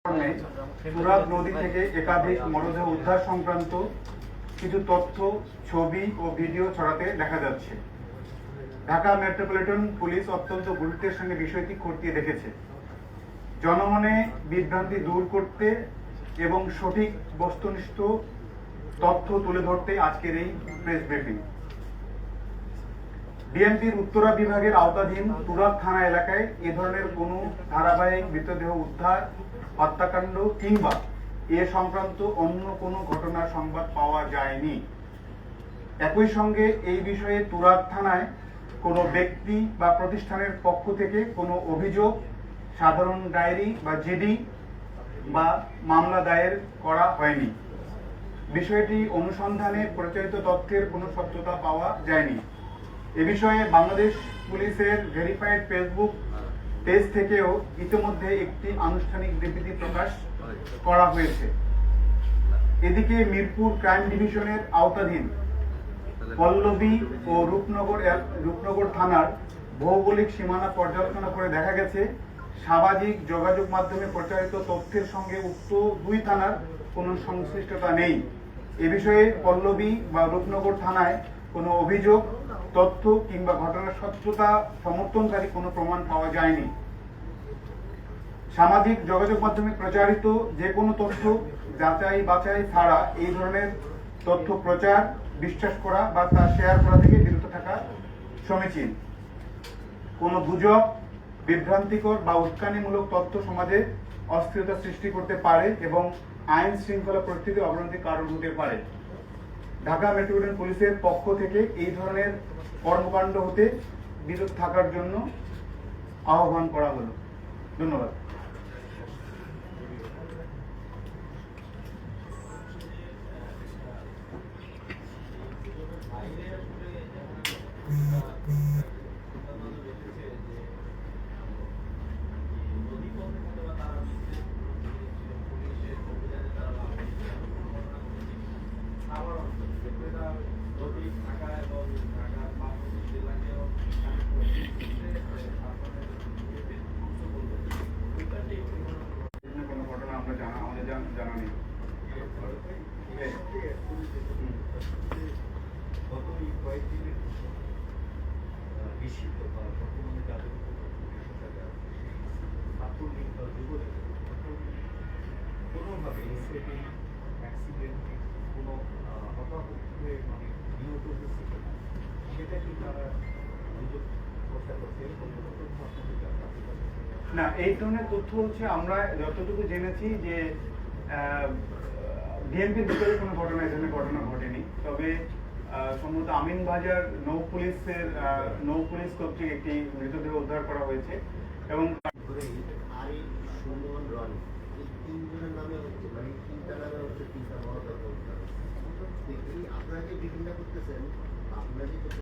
তুরাগ নদী থেকে একাধিক মরদেহ উদ্ধার সংক্রান্ত কিছু তথ্য, ছবি ও ভিডিও ছড়াতে দেখা যাচ্ছে। ঢাকা মেট্রোপলিটন পুলিশ অত্যন্ত গুরুত্বের সঙ্গে বিষয়টি খতিয়ে দেখেছে। জনমনে বিভ্রান্তি দূর করতে এবং সঠিক বস্তুনিষ্ঠ তথ্য তুলে ধরতে আজকের এই প্রেস ব্রিফিং। বিএনপির উত্তরা বিভাগের আওতাধীন তুরাগ থানা এলাকায় এ ধরনের কোনো ধারাবাহিক মৃতদেহ উদ্ধার, হত্যাকাণ্ড কিংবা এ সংক্রান্ত অন্য কোনো ঘটনার সংবাদ পাওয়া যায়নি। একই সঙ্গে এই বিষয়ে তুরাগ থানায় কোনো ব্যক্তি বা প্রতিষ্ঠানের পক্ষ থেকে কোনো অভিযোগ, সাধারণ ডায়েরি বা জিডি বা মামলা দায়ের করা হয়নি। বিষয়টি অনুসন্ধানে প্রচারিত তথ্যের কোনো সত্যতা পাওয়া যায়নি। এ বিষয়ে বাংলাদেশ পুলিশের ভেরিফাইড ফেসবুক পেজ থেকেও ইতিমধ্যে একটি আনুষ্ঠানিক বিবৃতি প্রকাশ করা হয়েছে। এদিকে মিরপুর ক্রাইম ডিভিশনের আওতাধীন পল্লবী ও রূপনগর থানার ভৌগোলিক সীমানা পর্যালোচনা করে দেখা গেছে, সামাজিক যোগাযোগ মাধ্যমে প্রচারিত তথ্যের সঙ্গে উক্ত দুই থানার কোনো সংশ্লিষ্টতা নেই। এ বিষয়ে পল্লবী বা রূপনগর থানায় কোনো অভিযোগ, তথ্য কিংবা ঘটনার সত্যতা সমর্থনকারী কোনো প্রমাণ পাওয়া যায়নি। সামাজিক যোগাযোগ মাধ্যমে প্রচারিত যে কোনো তথ্য যাচাই বাছাই ছাড়া এই ধরনের তথ্য প্রচার, বিশ্বাস করা বা তা শেয়ার করা থেকে বিরত থাকা সমীচীন। কোনো গুজব, বিভ্রান্তিকর বা উস্কানিমূলক তথ্য সমাজে অস্থিরতা সৃষ্টি করতে পারে এবং আইন শৃঙ্খলা পরিস্থিতি অবনতির কারণ হতে পারে। ঢাকা মেট্রোপলিটন পুলিশের পক্ষ থেকে এই ধরনের কর্মকাণ্ড হতে বিরত থাকার জন্য আহ্বান করা হলো। ধন্যবাদ। কোনো ঘটনা আমরা আমাদের জানা নেই। গত এই কয়েকদিনের বিস্মিত বা বর্তমানে যাদের ছাত্রলীগ বা যুবলীগ কোনোভাবে ইনসিডেন্ট, অ্যাক্সিডেন্ট, কোনো হতাহতে মানে নিহত হচ্ছে কিনা সেটা কি তারা অভিযোগ প্রচার করছে, এরকম কোনো তথ্য আপনাদের কাছে? না, এই ধরনের তথ্য হচ্ছে আমরা যতটুকু জেনেছি যে বিএনপির ভিতরে কোনো ঘটনা, এই ধরনের ঘটনা ঘটেনি। তবে সম্ভবত আমিনবাজার নৌ পুলিশ কর্তৃক একটি মৃতদেহ উদ্ধার করা হয়েছে এবং আপনারা যে বিভিন্ন করতেছেন, আপনারা